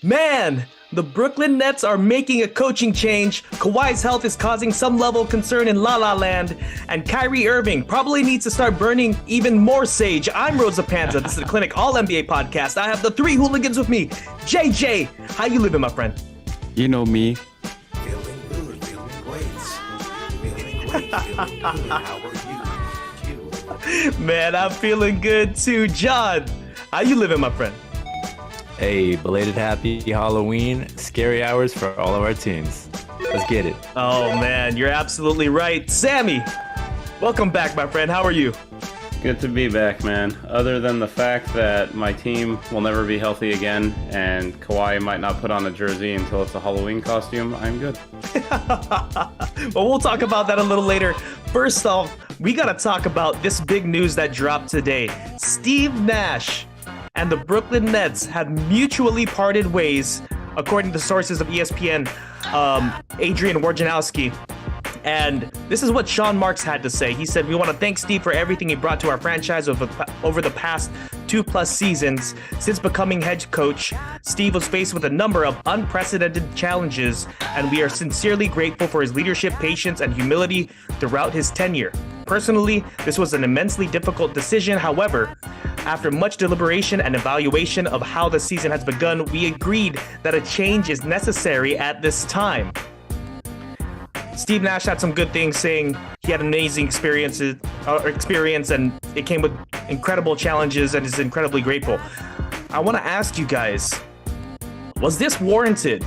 Man, the Brooklyn Nets are making a coaching change. Kawhi's health is causing some level of concern in La La Land, and Kyrie Irving probably needs to start burning even more sage. I'm Rosa Panza. This is the Clinic All NBA podcast. I have the three hooligans with me. JJ, how you living, my friend? You know me. Feeling good, feeling great. Feeling great, feeling good. How are you? Man, I'm feeling good too. John, how you living, my friend? Hey, belated happy Halloween. Scary hours for all of our teams. Let's get it. Oh, man, you're absolutely right. Sammy, welcome back, my friend. How are you? Good to be back, man. Other than the fact that my team will never be healthy again and Kawhi might not put on a jersey until it's a Halloween costume, I'm good. Well, we'll talk about that a little later. First off, we got to talk about this big news that dropped today. Steve Nash and the Brooklyn Nets have mutually parted ways, according to sources of ESPN, Adrian Wojnarowski. And this is what Sean Marks had to say. He said, "We want to thank Steve for everything he brought to our franchise over the past 2+ seasons. Since becoming head coach, Steve was faced with a number of unprecedented challenges, and we are sincerely grateful for his leadership, patience, and humility throughout his tenure. Personally, this was an immensely difficult decision. However, after much deliberation and evaluation of how the season has begun, we agreed that a change is necessary at this time." Steve Nash had some good things, saying he had amazing experience and it came with incredible challenges and is incredibly grateful. I want to ask you guys, was this warranted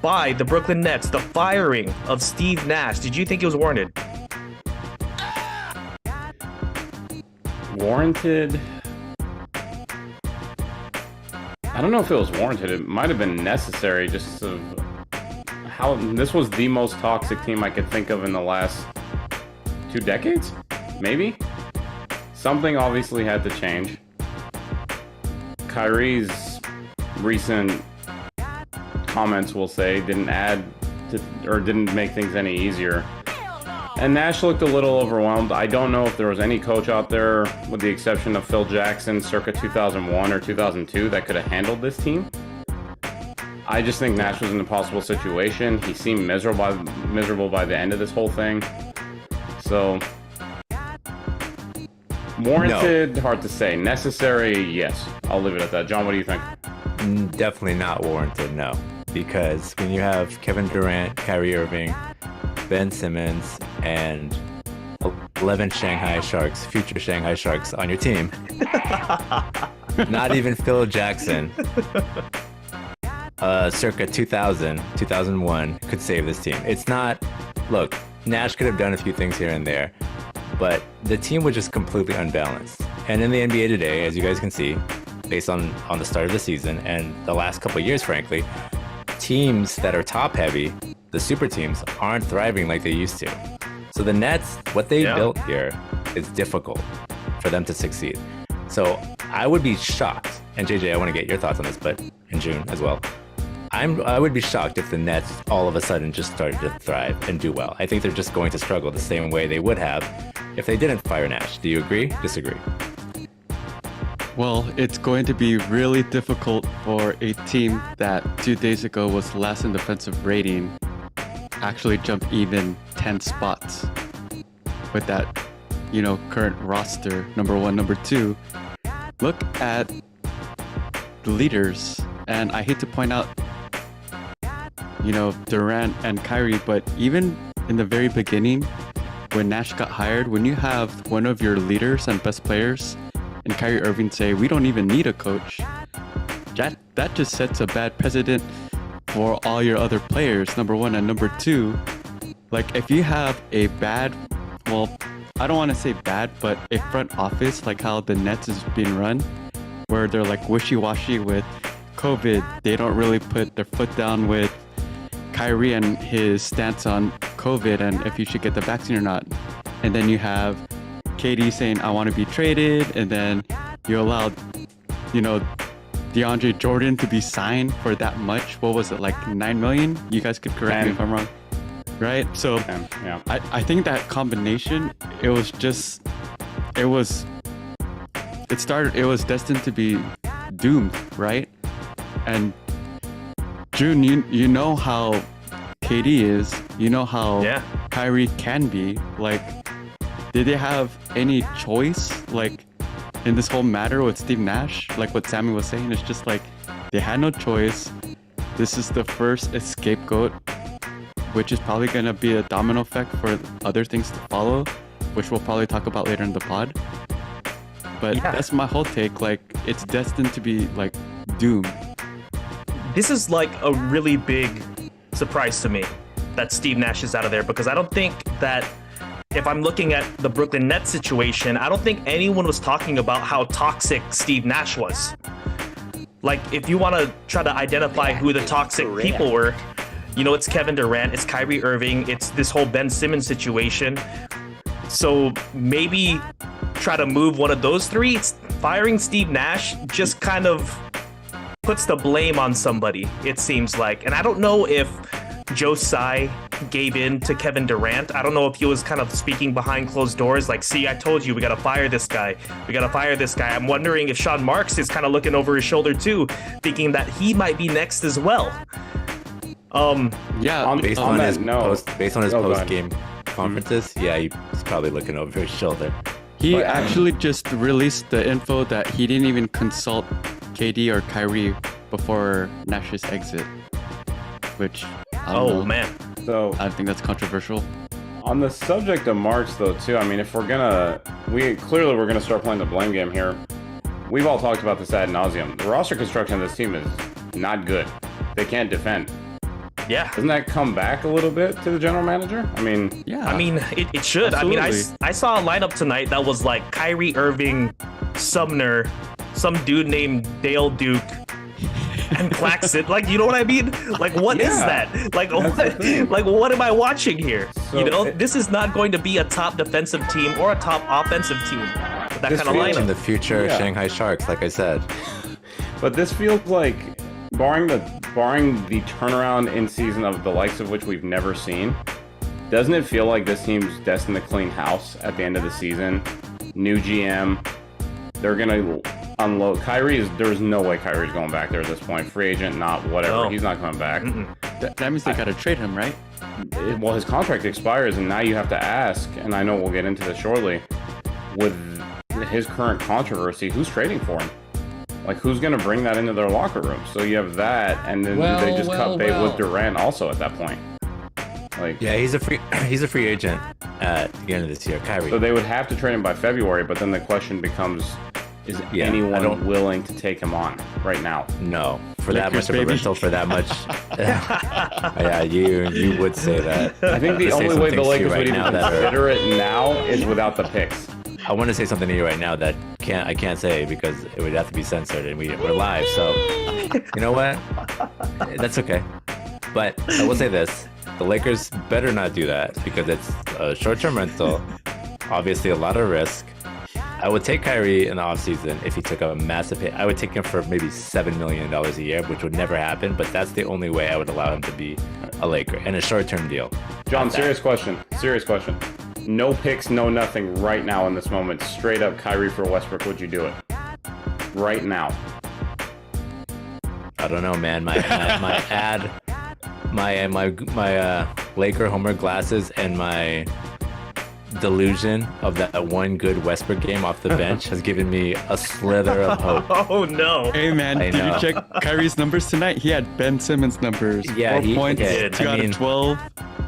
by the Brooklyn Nets, the firing of Steve Nash? Did you think it was warranted? Warranted? I don't know if it was warranted. It might have been necessary just of how this was the most toxic team I could think of in the last 2 decades, maybe. Something obviously had to change. Kyrie's recent comments, we'll say, didn't add to, or didn't make things any easier. And Nash looked a little overwhelmed. I don't know if there was any coach out there, with the exception of Phil Jackson circa 2001 or 2002, that could have handled this team. I just think Nash was in an impossible situation. He seemed miserable by the end of this whole thing. So, warranted, hard to say. Necessary, yes. I'll leave it at that. John, what do you think? Definitely not warranted, no. Because when you have Kevin Durant, Kyrie Irving, Ben Simmons, and 11 Shanghai Sharks, future Shanghai Sharks on your team, not even Phil Jackson, circa 2000, 2001, could save this team. It's not, look, Nash could have done a few things here and there, but the team was just completely unbalanced. And in the NBA today, as you guys can see, based on the start of the season and the last couple of years, frankly, teams that are top heavy, the super teams, aren't thriving like they used to. So the Nets, what they built here is difficult for them to succeed. So I would be shocked, and JJ, I want to get your thoughts on this, but in June as well. I would be shocked if the Nets all of a sudden just started to thrive and do well. I think they're just going to struggle the same way they would have if they didn't fire Nash. Do you agree? Disagree? Well, it's going to be really difficult for a team that 2 days ago was last in defensive rating actually jump even 10 spots with that, current roster, number one, number two. Look at the leaders, and I hate to point out, Durant and Kyrie, but even in the very beginning, when Nash got hired, when you have one of your leaders and best players and Kyrie Irving say, "We don't even need a coach," that just sets a bad precedent for all your other players, number one. And number two, like if you have a bad, well, I don't want to say bad, but a front office like how the Nets is being run, where they're like wishy-washy with COVID, they don't really put their foot down with Kyrie and his stance on COVID and if you should get the vaccine or not. And then you have KD saying, "I want to be traded," and then you allowed, DeAndre Jordan to be signed for that much. What was it, like $9 million? You guys could correct me if I'm wrong. Right? So yeah. I think that combination, it was destined to be doomed, right? And June, you know how KD is. You know how Yeah. Kyrie can be. Like, did they have any choice? Like, in this whole matter with Steve Nash, like what Sammy was saying, it's just like they had no choice. This is the first scapegoat, which is probably gonna be a domino effect for other things to follow, which we'll probably talk about later in the pod. But Yeah. that's my whole take. Like, it's destined to be like doomed. This is like a really big surprise to me that Steve Nash is out of there, because I don't think that, if I'm looking at the Brooklyn Nets situation, I don't think anyone was talking about how toxic Steve Nash was. Like, if you want to try to identify who the toxic people were, it's Kevin Durant, it's Kyrie Irving, it's this whole Ben Simmons situation. So maybe try to move one of those three. Firing Steve Nash just kind of puts the blame on somebody, it seems like. And I don't know if Joe Tsai gave in to Kevin Durant. I don't know if he was kind of speaking behind closed doors, like, see, I told you, we got to fire this guy. We got to fire this guy. I'm wondering if Sean Marks is kind of looking over his shoulder too, thinking that he might be next as well. Yeah, Based On on that his note- post game conferences, yeah, he's probably looking over his shoulder. he actually just released the info that he didn't even consult KD or Kyrie before Nash's exit, which I don't know. Man. So I think that's controversial. on the subject of Marks, though, too, I mean, if we're gonna start playing the blame game here. We've all talked about this ad nauseum. The roster construction of this team is not good. They can't defend. Yeah. Doesn't that come back a little bit to the general manager? I mean, Yeah, I mean, it should. Absolutely. I mean, I saw a lineup tonight that was like Kyrie Irving, Sumner, some dude named Dale Duke, and Claxton. Like, you know what I mean? Like, what is Yeah. that? Like, That's the thing. what am I watching here? So This is not going to be a top defensive team or a top offensive team with that This kind of feels- In lineup. the future, Yeah. Shanghai Sharks, like I said. but this feels like, barring the turnaround in season of the likes of which we've never seen, doesn't it feel like this team's destined to clean house at the end of the season? New GM, they're gonna unload. There's no way Kyrie's going back there at this point. Free agent, not whatever. No. He's not coming back. that means they gotta trade him, right? Well, his contract expires, and now you have to ask, and I know we'll get into this shortly, with his current controversy, who's trading for him? Like, who's going to bring that into their locker room? So you have that, and then they just cut bait with Durant also at that point. Like, Yeah, he's a free agent at the end of this year, Kyrie. so they would have to trade him by February, but then the question becomes, is Yeah, I anyone don't- willing to take him on right now? No, for that Lakers, much of a baby. rental, for that much. Yeah, you would say that. I think the Say only some way the things to you Lakers right would even now that are- consider it now is without the picks. I want to say something to you right now that I can't say because it would have to be censored and we're live. So, you know what? That's okay. But I will say this: the Lakers better not do that because it's a short-term rental. Obviously, a lot of risk. I would take Kyrie in the offseason if he took a massive hit. I would take him for maybe $7 million a year, which would never happen. But that's the only way I would allow him to be a Laker in a short-term deal. John, Not that. serious question. No picks, no nothing right now in this moment. Straight up Kyrie for Westbrook, would you do it? Right now. I don't know, man. My Laker homer glasses and my delusion of that one good Westbrook game off the bench has given me a slither of hope. Oh, no. Hey man, I did know. you check Kyrie's numbers tonight? He had Ben Simmons numbers. Yeah, 4 points, okay, 2 I out mean, of 12.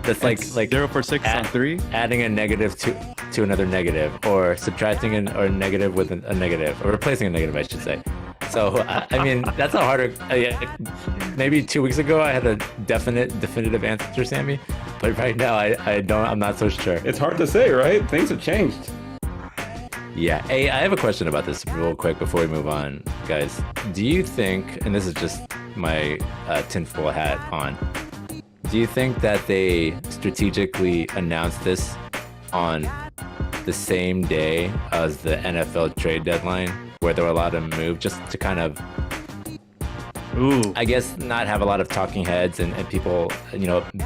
That's like 0 for 6 on 3. adding a negative to another negative, or subtracting a negative with a negative, or replacing a negative, I should say. So I mean, that's a harder. Maybe 2 weeks ago I had a definitive answer, Sammy, but right now I'm not so sure. It's hard to say, right? Things have changed. Yeah. Hey, I have a question about this real quick before we move on, guys. Do you think, and this is just my tinfoil hat on, do you think that they strategically announced this on the same day as the NFL trade deadline, where there were a lot of moves, just to kind of Ooh. I guess not have a lot of talking heads and people,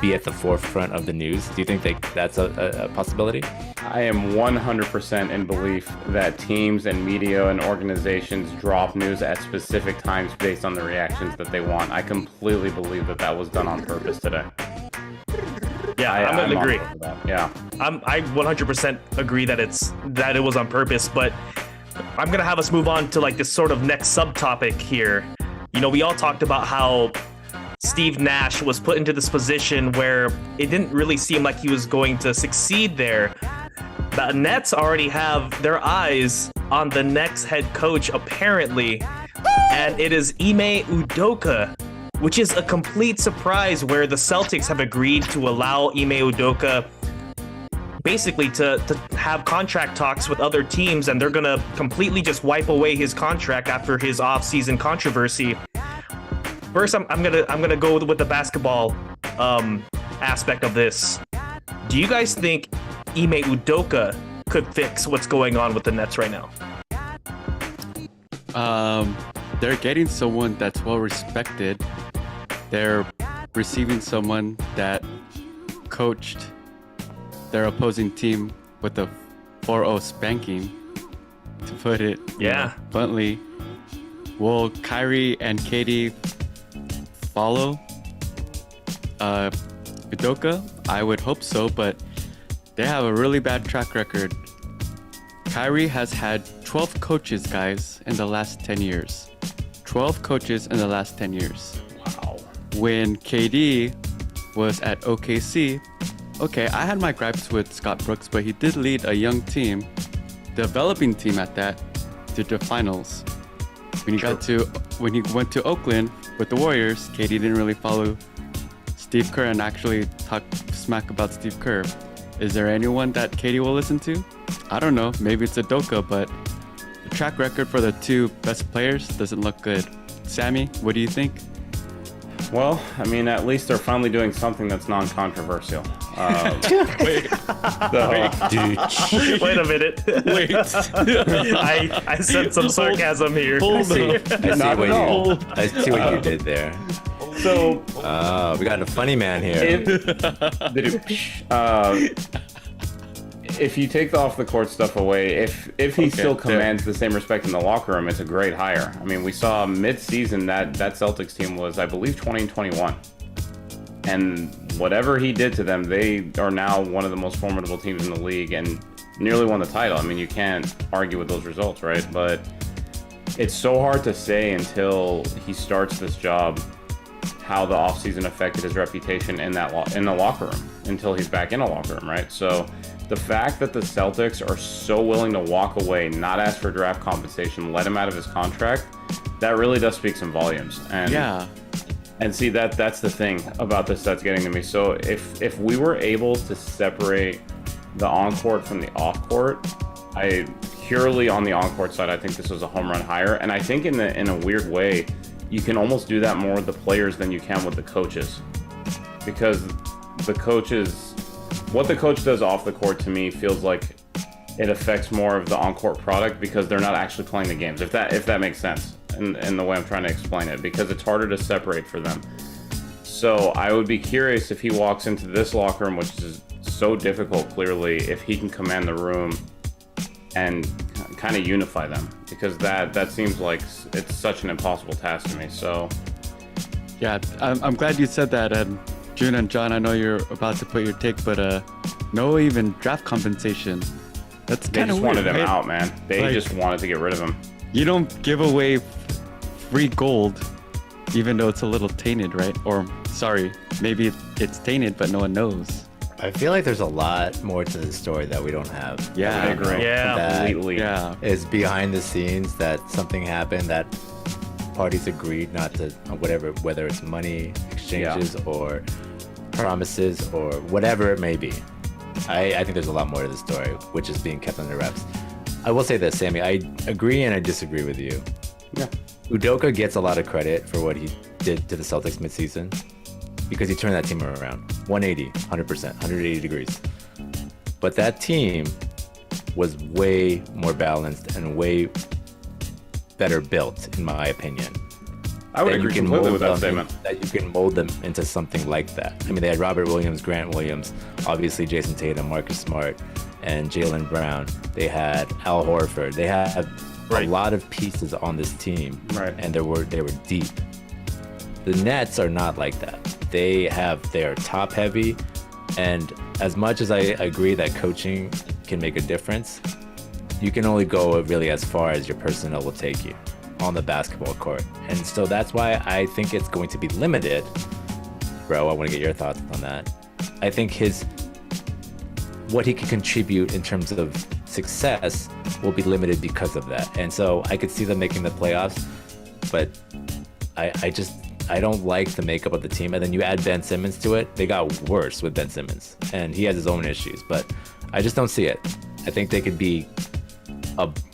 be at the forefront of the news. Do you think that's a possibility? I am 100% in belief that teams and media and organizations drop news at specific times based on the reactions that they want. I completely believe that was done on purpose today. Yeah, I'm gonna agree. on board with that. Yeah. I 100% agree that it was on purpose, but I'm gonna have us move on to like this sort of next subtopic here. We all talked about how Steve Nash was put into this position where it didn't really seem like he was going to succeed there. The Nets already have their eyes on the next head coach, apparently, and it is Ime Udoka, which is a complete surprise where the Celtics have agreed to allow Ime Udoka basically to have contract talks with other teams, and they're gonna completely just wipe away his contract after his off-season controversy. First, I'm gonna go with the basketball aspect of this. Do you guys think Ime Udoka could fix what's going on with the Nets right now? They're getting someone that's well respected. They're receiving someone that coached their opposing team with a 4-0 spanking, to put it bluntly. Will Kyrie and KD follow Udoka? I would hope so, but they have a really bad track record. Kyrie has had 12 coaches, guys, in the last 10 years. 12 coaches in the last 10 years. Wow. When KD was at OKC, okay, I had my gripes with Scott Brooks, but he did lead a young team, developing team at that, to the finals. When he went to Oakland with the Warriors, KD didn't really follow Steve Kerr and actually talk smack about Steve Kerr. Is there anyone that KD will listen to? I don't know. Maybe it's Udoka, but the track record for the two best players doesn't look good. Sammy, what do you think? Well, I mean, at least they're finally doing something that's non-controversial. Wait. Wait a minute. Wait. I sense some sarcasm here. I see what you did there. So, we got a funny man here. If you take the off the court stuff away, if he still commands the same respect in the locker room, it's a great hire. I mean, we saw mid-season that Celtics team was, I believe, 20-21. And whatever he did to them, they are now one of the most formidable teams in the league and nearly won the title. I mean, you can't argue with those results, right? But it's so hard to say until he starts this job how the offseason affected his reputation in the locker room until he's back in a locker room, right? So the fact that the Celtics are so willing to walk away, not ask for draft compensation, let him out of his contract, that really does speak some volumes. And Yeah. And see, that's the thing about this that's getting to me. So if we were able to separate the on-court from the off-court, purely on the on-court side, I think this was a home run hire. And I think in a weird way, you can almost do that more with the players than you can with the coaches. Because the coaches, what the coach does off the court to me feels like it affects more of the on-court product because they're not actually playing the games, if that makes sense in the way I'm trying to explain it, because it's harder to separate for them. So I would be curious if he walks into this locker room, which is so difficult clearly, if he can command the room and kind of unify them, because that seems like it's such an impossible task to me. So Yeah, I'm glad you said that. And June and John, I know you're about to put your take, but no even draft compensation. That's they kind of just weird, wanted him right? out, man. They just wanted to get rid of him. You don't give away free gold, even though it's a little tainted, right? Or sorry, maybe it's tainted, but no one knows. I feel like there's a lot more to the story that we don't have. Yeah, I agree. Yeah. That Completely. Yeah. is behind the scenes, that something happened, that parties agreed not to, whether it's money exchanges or promises or whatever it may be. I think there's a lot more to the story, which is being kept under wraps. I will say this, Sammy, I agree and I disagree with you. Yeah. Udoka gets a lot of credit for what he did to the Celtics midseason because he turned that team around. 180, 100%, 180 degrees. But that team was way more balanced and way better built, in my opinion. I would then you agree can completely mold with that them statement. that you can mold them into something like that. I mean, they had Robert Williams, Grant Williams, obviously Jason Tatum, Marcus Smart, and Jaylen Brown. They had Al Horford. They had a lot of pieces on this team, Right. and they were deep. The Nets are not like that. They're top heavy, and as much as I agree that coaching can make a difference, you can only go really as far as your personnel will take you on the basketball court. And so that's why I think it's going to be limited. Bro, I want to get your thoughts on that. I think what he can contribute in terms of success will be limited because of that. And so I could see them making the playoffs, but I don't like the makeup of the team. And then you add Ben Simmons to it, they got worse with Ben Simmons, and he has his own issues, but I just don't see it. I think they could be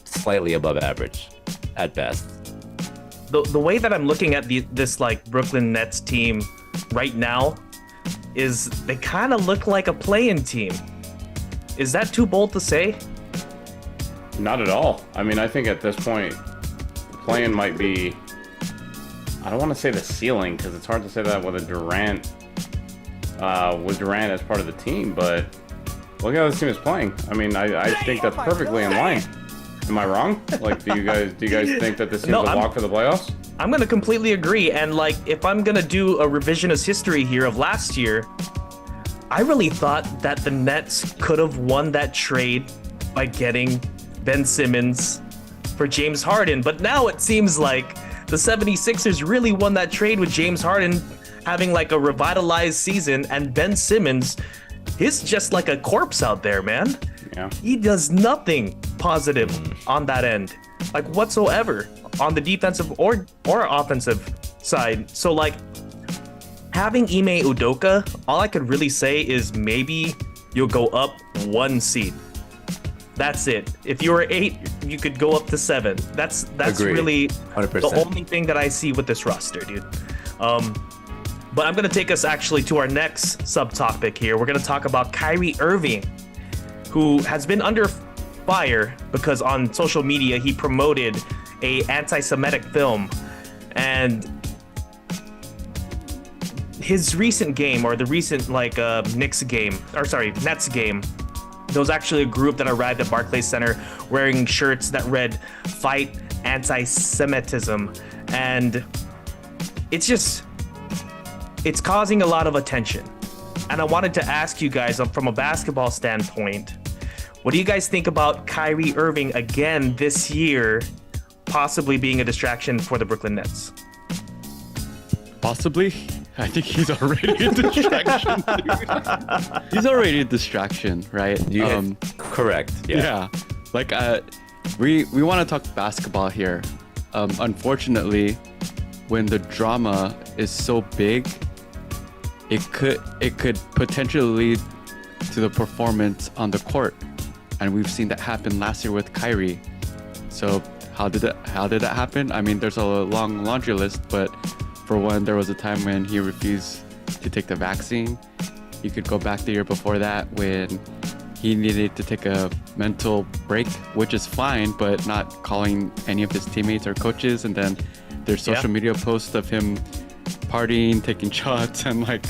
slightly above average at best. The way that I'm looking at this like Brooklyn Nets team right now is they kind of look like a play-in team. Is that too bold to say? Not at all. I mean, I think at this point, the play-in might be, I don't want to say the ceiling, because it's hard to say that with Durant as part of the team, but look how this team is playing. I mean, I think that's perfectly in line. Am I wrong? Like, do you guys think that this team's a lock for the playoffs? I'm gonna completely agree, and like if I'm gonna do a revisionist history here of last year, I really thought that the Nets could have won that trade by getting Ben Simmons for James Harden, but now it seems like the 76ers really won that trade with James Harden having like a revitalized season, and Ben Simmons is just like a corpse out there, man. Yeah. He does nothing positive on that end, like whatsoever, on the defensive or offensive side. So like having Ime Udoka, all I could really say is maybe you'll go up 1 seed. That's it. If you were 8, you could go up to 7. That's Agreed. Really 100%. the only thing that I see with this roster, dude. But I'm gonna take us actually to our next subtopic here. We're gonna talk about Kyrie Irving, who has been under fire because on social media he promoted a anti-Semitic film, and his recent game, or the recent Nets game, there was actually a group that arrived at Barclays Center wearing shirts that read "Fight Anti-Semitism," and it's causing a lot of attention. And I wanted to ask you guys, from a basketball standpoint, what do you guys think about Kyrie Irving again this year, possibly being a distraction for the Brooklyn Nets? Possibly. I think he's already a distraction. Dude. He's already a distraction, right? Correct. Yeah. Like we want to talk basketball here. Unfortunately, when the drama is so big, it could potentially lead to the performance on the court, and we've seen that happen last year with Kyrie. So how did that happen? I mean, there's a long laundry list, but for one, there was a time when he refused to take the vaccine. You could go back the year before that when he needed to take a mental break, which is fine, but not calling any of his teammates or coaches. And then there's social media posts of him partying, taking shots, and like,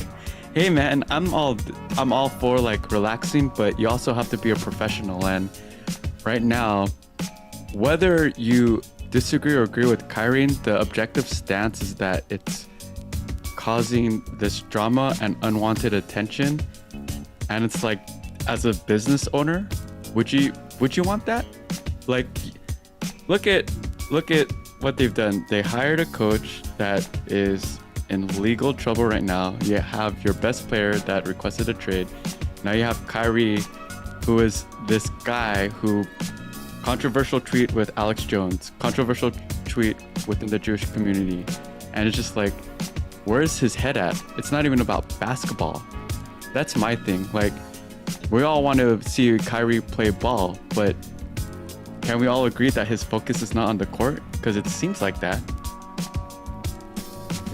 hey man, I'm all for like relaxing, but you also have to be a professional. And right now, whether you disagree or agree with Kyrie, the objective stance is that it's causing this drama and unwanted attention. And it's like, as a business owner, would you want that? Like, look at what they've done. They hired a coach that is in legal trouble right now. You have your best player that requested a trade. Now you have Kyrie, who is this guy who controversial tweet with Alex Jones, controversial tweet within the Jewish community. And it's just like, where's his head at? It's not even about basketball. That's my thing. Like, we all want to see Kyrie play ball, but can we all agree that his focus is not on the court? Because it seems like that.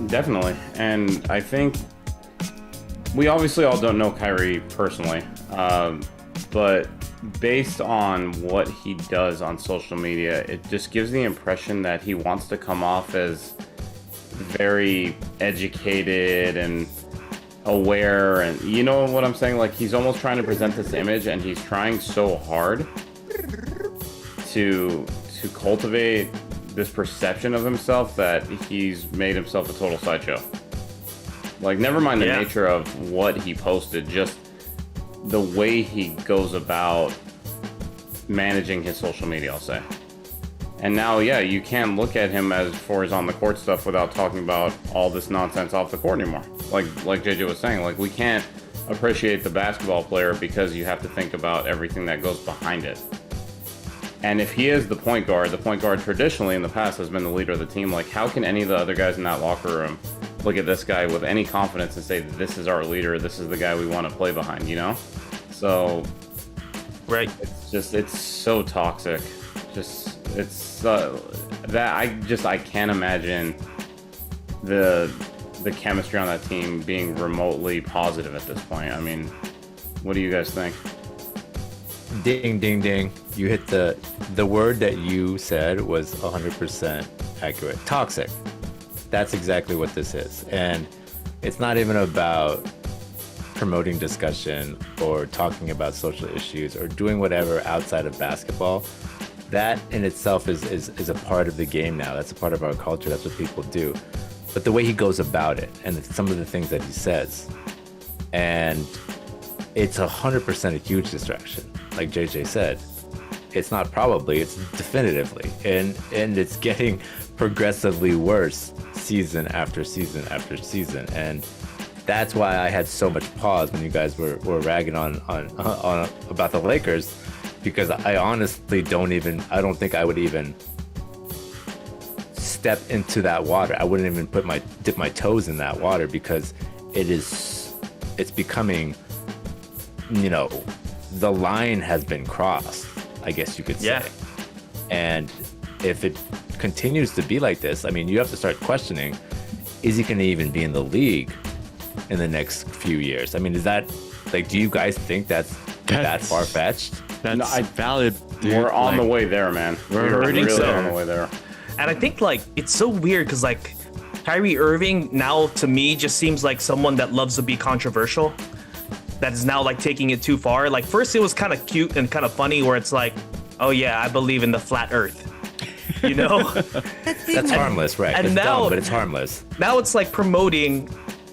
Definitely. And I think we obviously all don't know Kyrie personally, but based on what he does on social media, it just gives the impression that he wants to come off as very educated and aware, and you know what I'm saying? Like, he's almost trying to present this image, and he's trying so hard to cultivate this perception of himself that he's made himself a total sideshow. Like, never mind the nature of what he posted, just the way he goes about managing his social media, I'll say. And now, yeah, you can't look at him as for his on the court stuff without talking about all this nonsense off the court anymore. Like JJ was saying, like, we can't appreciate the basketball player because you have to think about everything that goes behind it. And if he is the point guard traditionally in the past has been the leader of the team. Like, how can any of the other guys in that locker room look at this guy with any confidence and say, this is our leader, this is the guy we want to play behind, you know? So, Right. it's so toxic. I can't imagine the chemistry on that team being remotely positive at this point. I mean, what do you guys think? Ding, ding, ding. You hit the word that you said was 100% accurate. Toxic. That's exactly what this is. And it's not even about promoting discussion or talking about social issues or doing whatever outside of basketball. That in itself is a part of the game now. That's a part of our culture. That's what people do. But the way he goes about it and some of the things that he says, and it's 100% a huge distraction. Like JJ said, it's not probably, it's definitively. And it's getting progressively worse season after season after season. And that's why I had so much pause when you guys were ragging on about the Lakers, because I honestly don't think I would even step into that water. I wouldn't even dip my toes in that water, because it's becoming, the line has been crossed, I guess you could say. Yeah. And if it continues to be like this, I mean, you have to start questioning, is he going to even be in the league in the next few years? I mean, is that, like, do you guys think that's that far-fetched? That's valid, dude. We're on the way there, man. We're already really so. on the way there. And I think, like, it's so weird because, like, Kyrie Irving now to me just seems like someone that loves to be controversial. That is now, like, taking it too far. Like, first it was kind of cute and kind of funny where it's like, oh yeah, I believe in the flat earth. You know? That's harmless, right? and It's now- dumb, but it's harmless. Now it's like promoting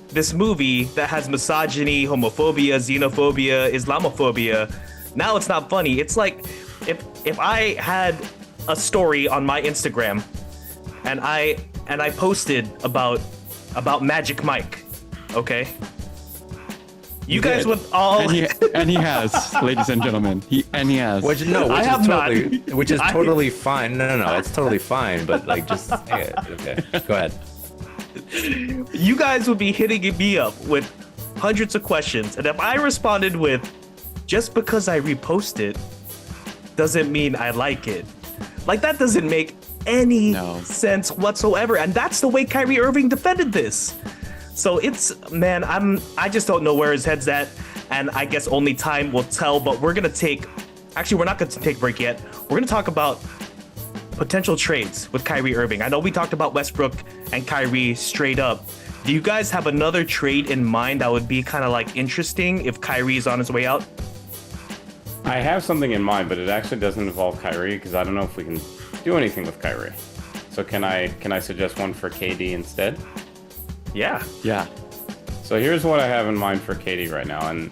this movie that has misogyny, homophobia, xenophobia, Islamophobia. Now it's not funny. It's like if I had a story on my Instagram and I posted about Magic Mike, okay? You guys would all and he has, ladies and gentlemen. He has. Which I have not. Which is totally fine. No, it's totally fine. But like, just okay. Go ahead. You guys would be hitting me up with hundreds of questions, and if I responded with, just because I repost it doesn't mean I like it. Like, that doesn't make any sense whatsoever, and that's the way Kyrie Irving defended this. So it's, man, I just don't know where his head's at, and I guess only time will tell. But we're gonna we're not gonna take a break yet. We're gonna talk about potential trades with Kyrie Irving. I know we talked about Westbrook and Kyrie straight up. Do you guys have another trade in mind that would be kind of like interesting if Kyrie is on his way out? I have something in mind, but it actually doesn't involve Kyrie because I don't know if we can do anything with Kyrie. So can I suggest one for KD instead? Yeah. Yeah. So here's what I have in mind for KD right now, and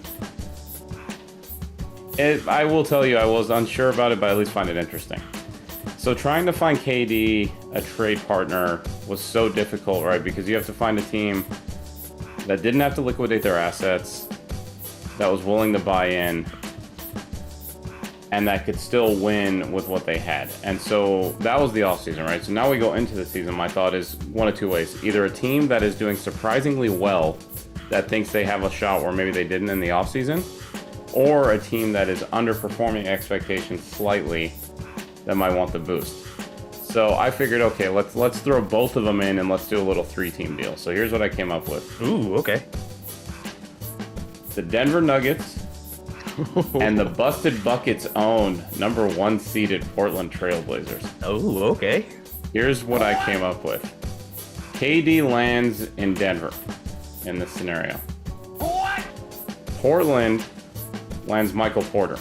I will tell you I was unsure about it, but I at least find it interesting. So trying to find KD a trade partner was so difficult, right? Because you have to find a team that didn't have to liquidate their assets, that was willing to buy in, and that could still win with what they had. And so that was the offseason, right? So now we go into the season. My thought is one of two ways. Either a team that is doing surprisingly well, that thinks they have a shot where maybe they didn't in the offseason, or a team that is underperforming expectations slightly that might want the boost. So I figured, okay, let's throw both of them in and let's do a little 3-team deal. So here's what I came up with. Ooh, okay. The Denver Nuggets and the Busted Buckets own number 1 seeded Portland Trailblazers. Oh, okay. Here's what I came up with. KD lands in Denver in this scenario. What? Portland lands Michael Porter.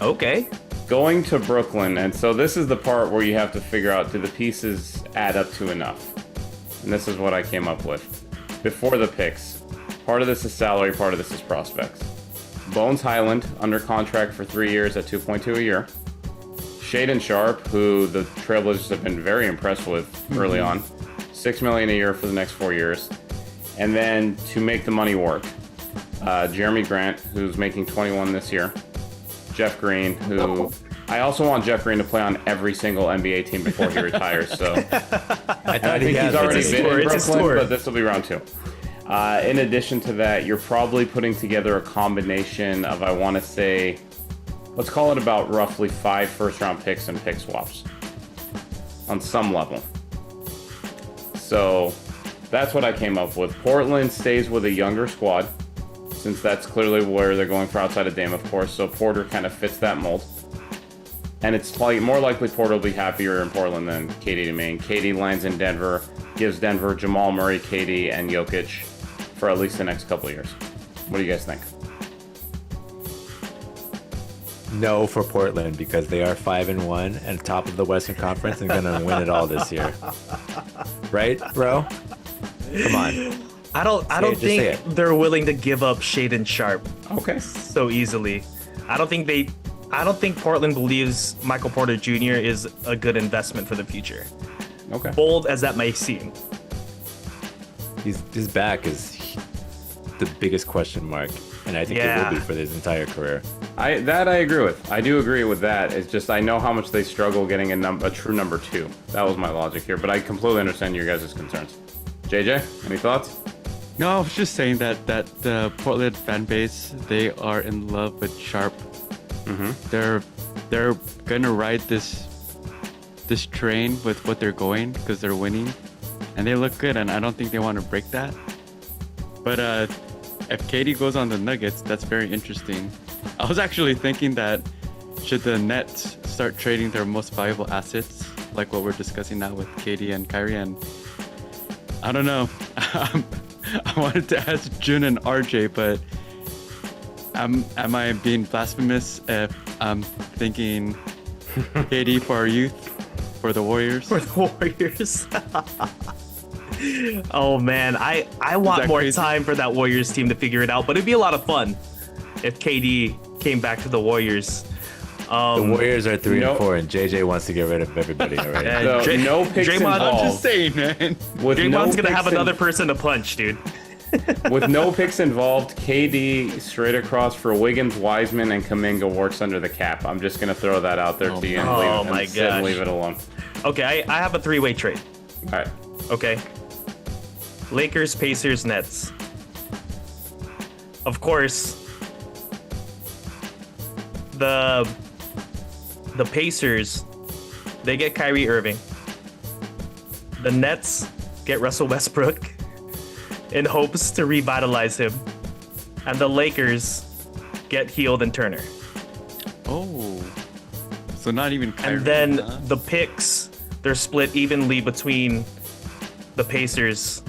Okay. Going to Brooklyn, and so this is the part where you have to figure out, do the pieces add up to enough? And this is what I came up with. Before the picks, part of this is salary, part of this is prospects. Bones Highland, under contract for 3 years at $2.2 a year. Shaedon Sharpe, who the Trailblazers have been very impressed with early on, $6 million a year for the next 4 years. And then to make the money work, Jeremy Grant, who's making 21 this year. Jeff Green, who I also want Jeff Green to play on every single NBA team before he retires. So I think he's already been in Brooklyn, but this will be round 2. In addition to that, you're probably putting together a combination of, I want to say, let's call it about roughly 5 first-round picks and pick swaps on some level. So that's what I came up with. Portland stays with a younger squad, since that's clearly where they're going for outside of Dame, of course. So Porter kind of fits that mold. And it's more likely Porter will be happier in Portland than KD to me. KD lands in Denver, gives Denver Jamal Murray, KD, and Jokic for at least the next couple of years. What do you guys think? No for Portland, because they are 5-1 and top of the Western Conference and gonna win it all this year. Right, bro? Come on. I don't think they're willing to give up Shaedon Sharpe so easily. I don't think Portland believes Michael Porter Jr. is a good investment for the future. Okay. Bold as that may seem. His back is the biggest question mark, and I think it will be for his entire career. I agree with. I do agree with that. It's just I know how much they struggle getting a true number 2. That was my logic here, but I completely understand your guys' concerns. JJ, any thoughts? No, I was just saying that the Portland fan base, they are in love with Sharpe. They're gonna ride this train with what they're going, because they're winning, and they look good, and I don't think they want to break that. But if KD goes on the Nuggets, that's very interesting. I was actually thinking that should the Nets start trading their most valuable assets, like what we're discussing now with KD and Kyrie, and I don't know. I wanted to ask Jun and RJ, but am I being blasphemous if I'm thinking KD for our youth, for the Warriors? For the Warriors. Oh man, I want more time for that Warriors team to figure it out, but it'd be a lot of fun if KD came back to the Warriors. The Warriors are 3-4, and JJ wants to get rid of everybody already. No picks involved. I'm just saying, man. Draymond's gonna have another person to punch, dude. With no picks involved, KD straight across for Wiggins, Wiseman, and Kuminga works under the cap. I'm just gonna throw that out there to you and leave it alone. Okay, I have a 3-way trade. All right. Okay. Lakers, Pacers, Nets. Of course, the Pacers, they get Kyrie Irving. The Nets get Russell Westbrook in hopes to revitalize him. And the Lakers get Hield and Turner. Oh. So not even Kyrie. And then the picks, they're split evenly between the Pacers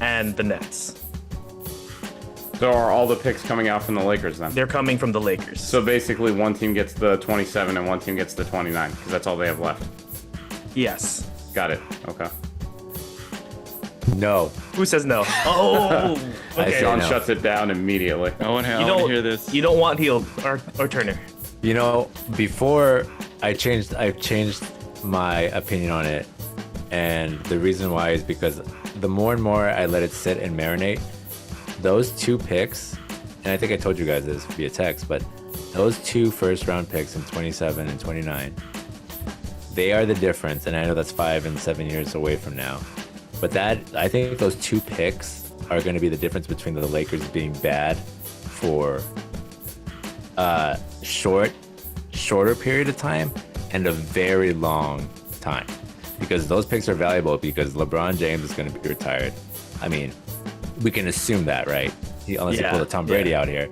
and the Nets. So are all the picks coming out from the Lakers then? They're coming from the Lakers. So basically one team gets the 27 and one team gets the 29, because that's all they have left. Yes. Got it. Okay. No. Who says no? Oh, okay. John no. shuts it down immediately. I want to hear this. You don't want Hield or Turner. You know, before I've changed my opinion on it, and the reason why is because the more and more I let it sit and marinate, those 2 picks, and I think I told you guys this via text, but those 2 first-round picks in 27 and 29, they are the difference, and I know that's 5 and 7 years away from now. But I think those 2 picks are going to be the difference between the Lakers being bad for shorter period of time and a very long time, because those picks are valuable because LeBron James is going to be retired. I mean, we can assume that, right? Unless you pull the Tom Brady out here.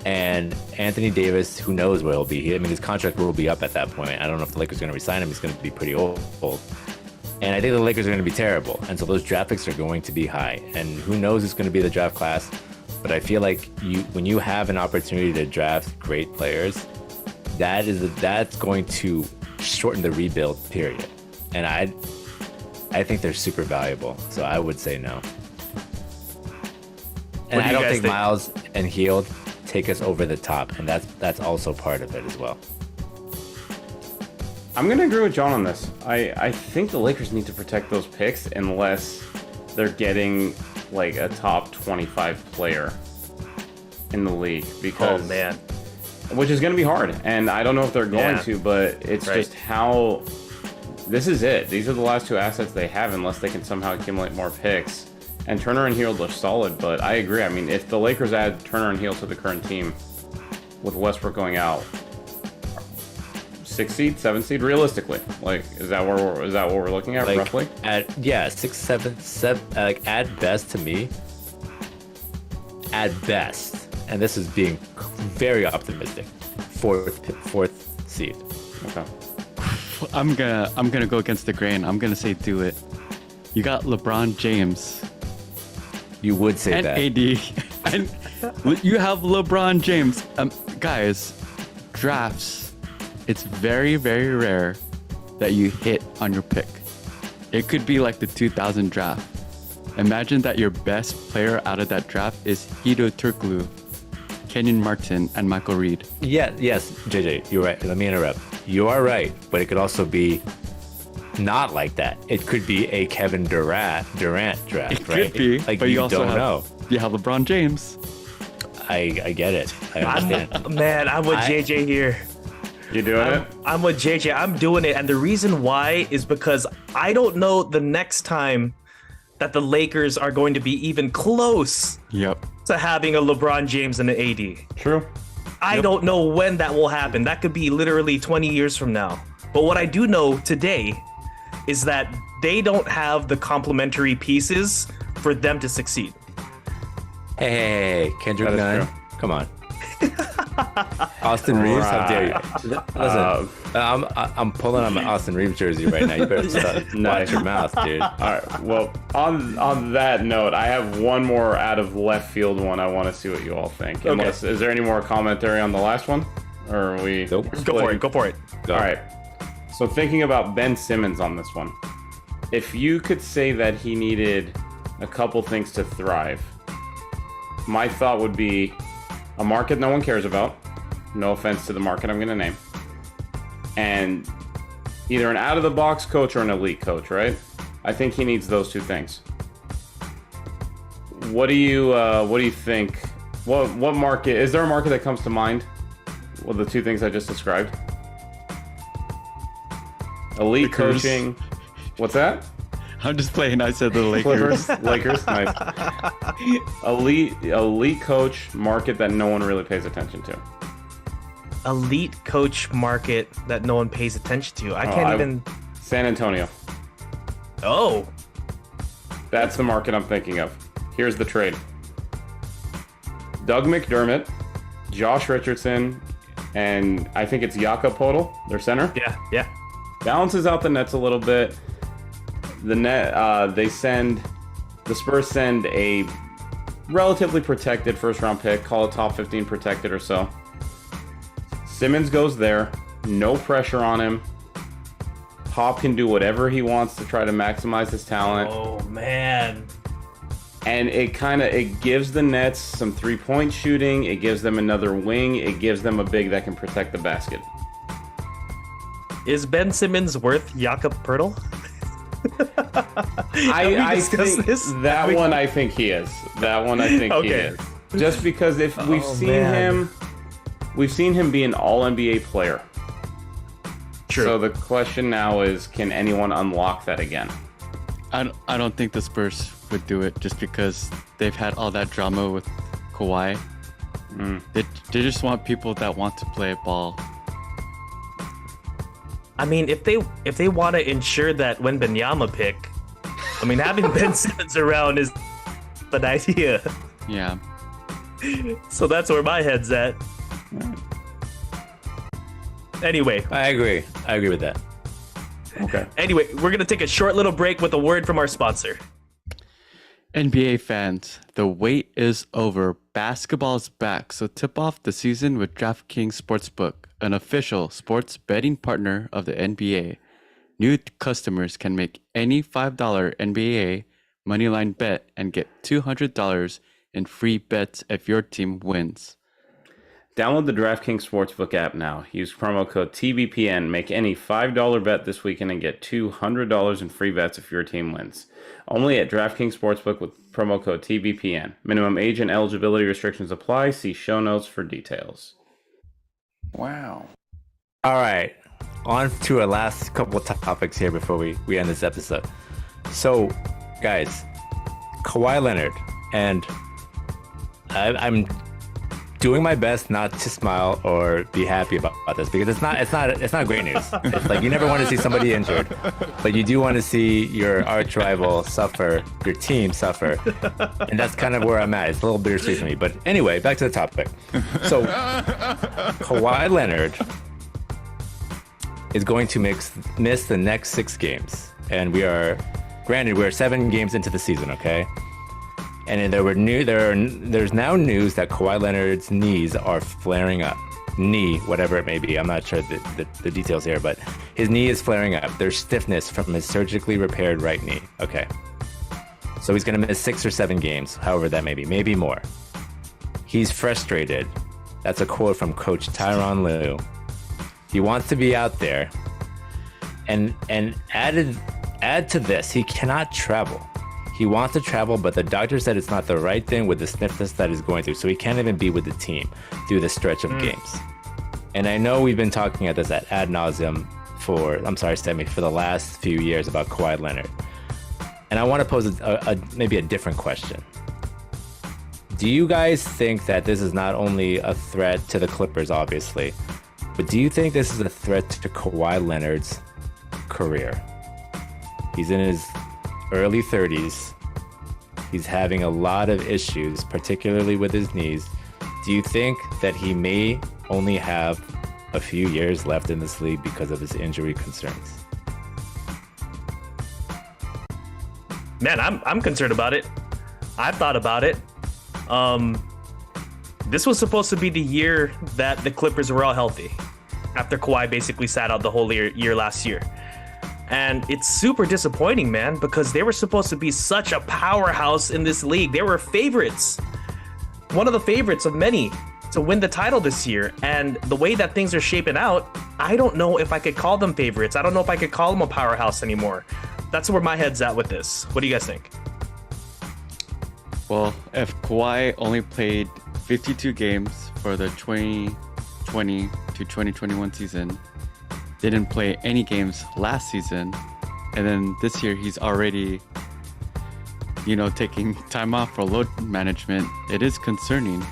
And Anthony Davis, who knows where he'll be? His contract will be up at that point. I don't know if the Lakers are going to resign him. He's going to be pretty old. And I think the Lakers are going to be terrible. And so those draft picks are going to be high. And who knows who's going to be the draft class. But I feel like when you have an opportunity to draft great players, that's going to shorten the rebuild period. And I think they're super valuable. So I would say no. And I don't think Miles and Hield take us over the top. And that's also part of it as well. I'm going to agree with John on this. I think the Lakers need to protect those picks unless they're getting like a top 25 player in the league. Because, Oh, man. Which is going to be hard. And I don't know if they're going to, but it's just how... This is it. These are the last two assets they have unless they can somehow accumulate more picks. And Turner and Hield look solid, but I agree. I mean, if the Lakers add Turner and Hield to the current team with Westbrook going out, 6 seed, 7 seed, realistically, like, is that what we're looking at, Like, roughly? 6, 7, like at best to me. At best, and this is being very optimistic, fourth seed. Okay. I'm gonna go against the grain. I'm gonna say do it. You got LeBron James You would say and that. AD, and you have LeBron James. Guys, drafts. It's very, very rare that you hit on your pick. It could be like the 2000 draft. Imagine that your best player out of that draft is Hedo Turkoglu, Kenyon Martin, and Michael Reed. Yeah, yes, JJ, you're right. Let me interrupt. You are right, but it could also be not like that. It could be a Kevin Durant draft, It right? could be, Like but you also don't have, know. You have LeBron James. I get it. I understand. I'm with JJ here. You doing it? I'm with JJ. I'm doing it. And the reason why is because I don't know the next time that the Lakers are going to be even close Yep. to having a LeBron James and an AD. True. I don't know when that will happen. That could be literally 20 years from now. But what I do know today is that they don't have the complementary pieces for them to succeed. Hey, Kendrick That is Nunn, true. come on. Austin Reeves, how dare you? Listen, I'm pulling on my Austin Reeves jersey right now. You better watch Nice. your mouth, dude. All right. Well, on that note, I have one more out of left field one. I want to see what you all think. Unless, is there any more commentary on the last one, or are we? Nope. Go for it. Go for it. Go. All right. So thinking about Ben Simmons on this one, if you could say that he needed a couple things to thrive, my thought would be a market no one cares about. No offense to the market I'm going to name. And either an out-of-the-box coach or an elite coach, right? I think he needs those two things. What do you think? What market? Is there a market that comes to mind with the two things I just described? Elite Lakers. coaching. What's that? I'm just playing. I said the Lakers. Clippers. Lakers. Nice. Elite coach market that no one really pays attention to. Elite coach market that no one pays attention to. I can't even. San Antonio. Oh, That's the market I'm thinking of. Here's the trade. Doug McDermott, Josh Richardson, and I think it's Jakob Poeltl, their center. yeah. Balances out the Nets a little bit. The Spurs send a relatively protected first round pick, call it top 15 protected or so. Simmons goes there, no pressure on him. Pop can do whatever he wants to try to maximize his talent. Oh man. And it gives the Nets some 3-point shooting. It gives them another wing. It gives them a big that can protect the basket. Is Ben Simmons worth Jakob Pertl? I discussed think this? that one. I think he is. That one. I think he Okay. is. Just because if we've Oh, seen man. we've seen him be an All NBA player. True. So the question now is, can anyone unlock that again? I don't think the Spurs would do it just because they've had all that drama with Kawhi. They just want people that want to play ball. I mean, if they want to ensure that when Benyama pick, I mean, having Ben Simmons around is an idea. Yeah. So that's where my head's at. Anyway, I agree with that. Okay. Anyway, we're going to take a short little break with a word from our sponsor. NBA fans, the wait is over. Basketball's back, so tip off the season with DraftKings Sportsbook, an official sports betting partner of the NBA. New customers can make any $5 NBA moneyline bet and get $200 in free bets if your team wins. Download the DraftKings Sportsbook app now. Use promo code TBPN. Make any $5 bet this weekend and get $200 in free bets if your team wins. Only at DraftKings Sportsbook with promo code TBPN. Minimum age and eligibility restrictions apply. See show notes for details. Wow. All right, on to our last couple of topics here before we end this episode. So, guys, Kawhi Leonard, and I'm doing my best not to smile or be happy about this because it's not great news. It's like you never want to see somebody injured, but you do want to see your arch rival suffer, your team suffer, and that's kind of where I'm at. It's a little bittersweet for me. But anyway, back to the topic. So Kawhi Leonard is going to miss the next 6 games, and we're 7 games into the season, okay? And there's now news that Kawhi Leonard's knees are flaring up. Knee, whatever it may be. I'm not sure the details here, but his knee is flaring up. There's stiffness from his surgically repaired right knee. Okay. So he's going to miss 6 or 7 games, however that may be, maybe more. He's frustrated. That's a quote from Coach Tyronn Lue. He wants to be out there. And add to this, he cannot travel. He wants to travel, but the doctor said it's not the right thing with the stiffness that he's going through, so he can't even be with the team through the stretch of games. And I know we've been talking at this ad nauseum for the last few years about Kawhi Leonard. And I want to pose maybe a different question. Do you guys think that this is not only a threat to the Clippers, obviously, but do you think this is a threat to Kawhi Leonard's career? He's in his early 30s. He's having a lot of issues, particularly with his knees. Do you think that he may only have a few years left in this league because of his injury concerns? Man, I'm concerned about it. I've thought about it. This was supposed to be the year that the Clippers were all healthy after Kawhi basically sat out the whole year last year. And it's super disappointing, man, because they were supposed to be such a powerhouse in this league. They were favorites, one of the favorites of many to win the title this year. And the way that things are shaping out, I don't know if I could call them favorites. I don't know if I could call them a powerhouse anymore. That's where my head's at with this. What do you guys think? Well, if Kawhi only played 52 games for the 2020 to 2021 season, didn't play any games last season, and then this year he's already, taking time off for load management, it is concerning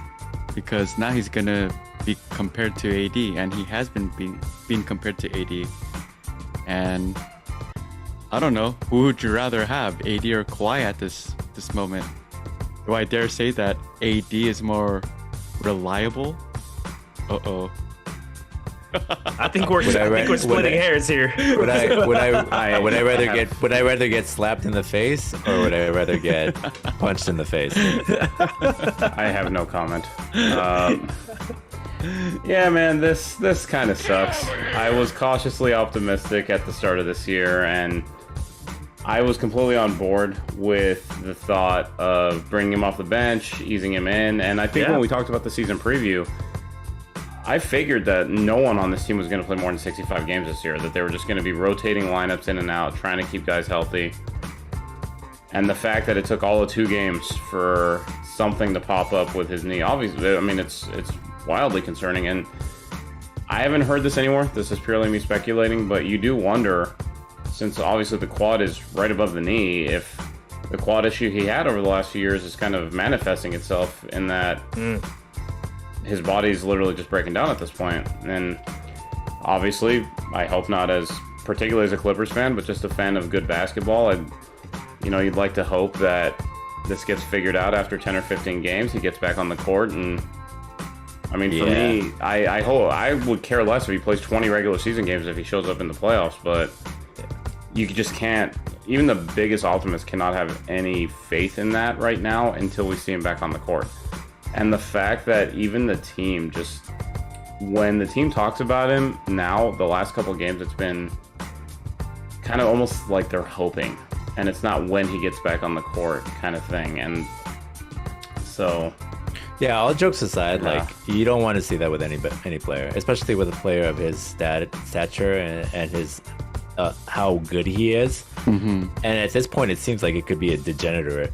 because now he's gonna be compared to AD, and he has been being compared to AD. And I don't know, who would you rather have, AD or Kawhi at this moment? Do I dare say that AD is more reliable? Uh-oh. I think we're splitting hairs here. Would I rather get slapped in the face, or would I rather get punched in the face? I have no comment. Yeah, man, this kind of sucks. I was cautiously optimistic at the start of this year, and I was completely on board with the thought of bringing him off the bench, easing him in, and I think when we talked about the season preview, I figured that no one on this team was going to play more than 65 games this year, that they were just going to be rotating lineups in and out, trying to keep guys healthy. And the fact that it took all of 2 games for something to pop up with his knee, obviously, I mean, it's wildly concerning. And I haven't heard this anymore. This is purely me speculating, but you do wonder, since obviously the quad is right above the knee, if the quad issue he had over the last few years is kind of manifesting itself in that his body's literally just breaking down at this point. And obviously, I hope not as particularly as a Clippers fan, but just a fan of good basketball. You'd like to hope that this gets figured out after 10 or 15 games. He gets back on the court, and I mean, for me, I would care less if he plays 20 regular season games if he shows up in the playoffs. But you just can't. Even the biggest optimists cannot have any faith in that right now until we see him back on the court. And the fact that even the team just, when the team talks about him now, the last couple of games, it's been kind of almost like they're hoping, and it's not when he gets back on the court kind of thing. And so, yeah, all jokes aside, Yeah. like you don't want to see that with any player, especially with a player of his stature and his how good he is. And at this point, it seems like it could be a degenerative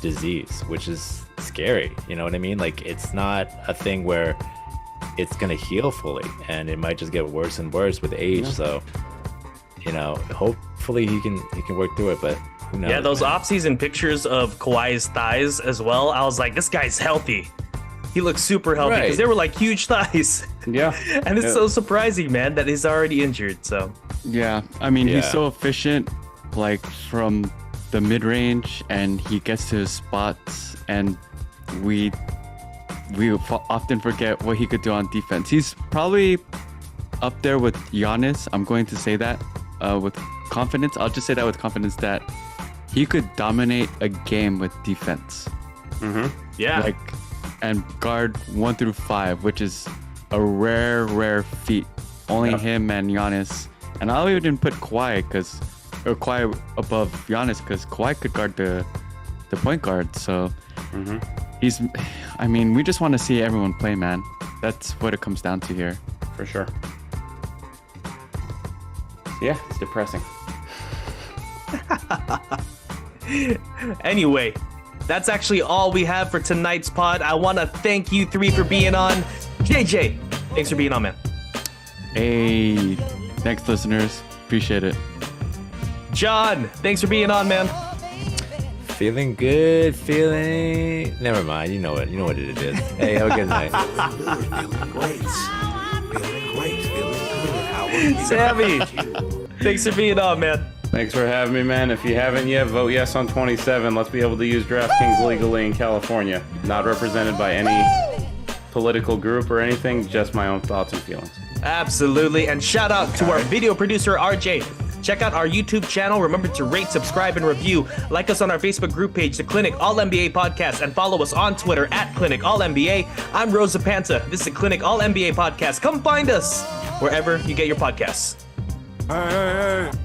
disease, which is scary. You know what I mean? Like, it's not a thing where it's gonna heal fully, and it might just get worse and worse with age. So, you know, hopefully he can work through it. But who knows? Yeah, those man? off-season pictures of Kawhi's thighs as well. I was like, this guy's healthy. He looks super healthy because Right. they were like huge thighs. yeah. And it's Yeah. so surprising, man, that he's already injured. So Yeah, I mean, he's Yeah. so efficient, like from the mid-range, and he gets to his spots, and we often forget what he could do on defense. He's probably up there with Giannis. I'm going to say that with confidence. I'll just say that with confidence that he could dominate a game with defense. yeah, Like, and guard 1 through 5, which is a rare feat. Only Yeah. him and Giannis. And I'll even put Kawhi Kawhi above Giannis because Kawhi could guard the point guard. So I mean, we just want to see everyone play, man. That's what it comes down to here. For sure. Yeah, it's depressing. Anyway, that's actually all we have for tonight's pod. I want to thank you three for being on. JJ, thanks for being on, man. Hey, thanks, listeners. Appreciate it. John, thanks for being on, man. Feeling good, never mind, you know what it is. Hey, have a good night. Feeling great. Feeling great. Feeling good. How are you? Sammy, thanks for being on, man. Thanks for having me, man. If you haven't yet, vote yes on 27. Let's be able to use DraftKings legally in California. Not represented by any political group or anything, just my own thoughts and feelings. Absolutely. And shout out to our video producer, RJ. Check out our YouTube channel. Remember to rate, subscribe, and review. Like us on our Facebook group page, The Clinic All NBA Podcast, and follow us on Twitter at Clinic All NBA. I'm Rosa Panta. This is the Clinic All NBA Podcast. Come find us wherever you get your podcasts. Hey, hey, hey.